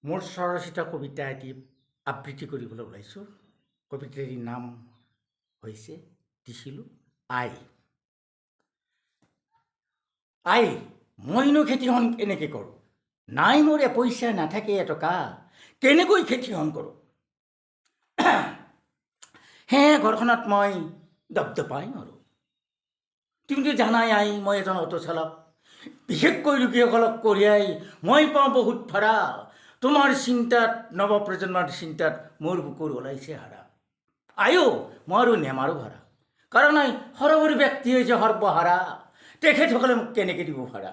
মোৰ স্বৰচিত কবিতা এটি আবৃত্তি কৰিবলৈ ওলাইছোঁ। কবিতাটিৰ নাম হৈছে দিছিলোঁ আই। আই, মইনো খেতিখন কেনেকৈ কৰোঁ? নাই মোৰ পইচা, নাথাকে এটকা, কেনেকৈ খেতিখন কৰোঁ? সেয়ে ঘৰখনত মই দপদপাই নৰোঁ। তুমিতো জানাই আই, মই এজন অটো চালক। বিশেষকৈ ৰোগীসকলক কঢ়িয়াই মই পাওঁ বহুত ভাড়া। তোমাৰ চিন্তাত, নৱপ্ৰজন্মৰ চিন্তাত মোৰ বুকুৰ ওলাইছে হাৰা। আয়ো, মই আৰু নেমাৰো ভাড়া, কাৰণ আই সৰহবোৰ ব্যক্তি হৈছে সৰ্বহাৰা। তেখেতসকলে মোক কেনেকৈ দিব ভাড়া?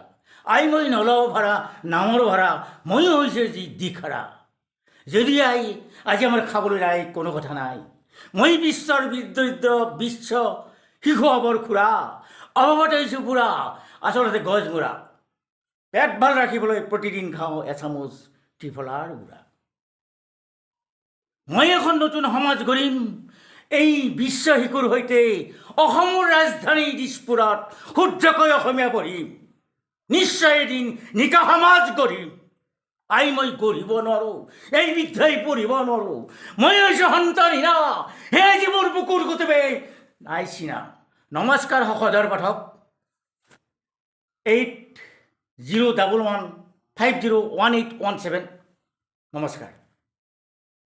আই, মই নলওঁ ভাড়া, নামৰ ভাড়া, ময়ো হৈছে যি দিশহাৰা। যদি আই আজি আমাৰ খাবলৈ নাই, কোনো কথা নাই। মই বিশ্বৰ দৰিদ্ৰ, বিশ্ব শিশু অবৰ খুৰা, অভাৱত হৈছোঁ বুঢ়া, আচলতে গছমূৰা। পেট ভাল ৰাখিবলৈ প্ৰতিদিন খাওঁ এচামুচ ত্ৰিফলাৰ গুড়া। মই এখন নতুন সমাজ গঢ়িম এই বিশ্ব শিশুৰ সৈতে, অসমৰ ৰাজধানী দিছপুৰত শুদ্ধকৈ অসমীয়া পঢ়িম। নিশ্চয় এদিন নিকা সমাজ গঢ়িম। আই, মই গঢ়িব নোৱাৰোঁ, এই বিদ্যাই পঢ়িব নোৱাৰোঁ। মই হৈছোঁ সন্তানহীনা, সেয়ে যিবোৰ বুকুৰ কুতুবে নাই চিনা। নমস্কাৰ সহোদৰ পাঠক। 8011501817। নমস্কাৰ।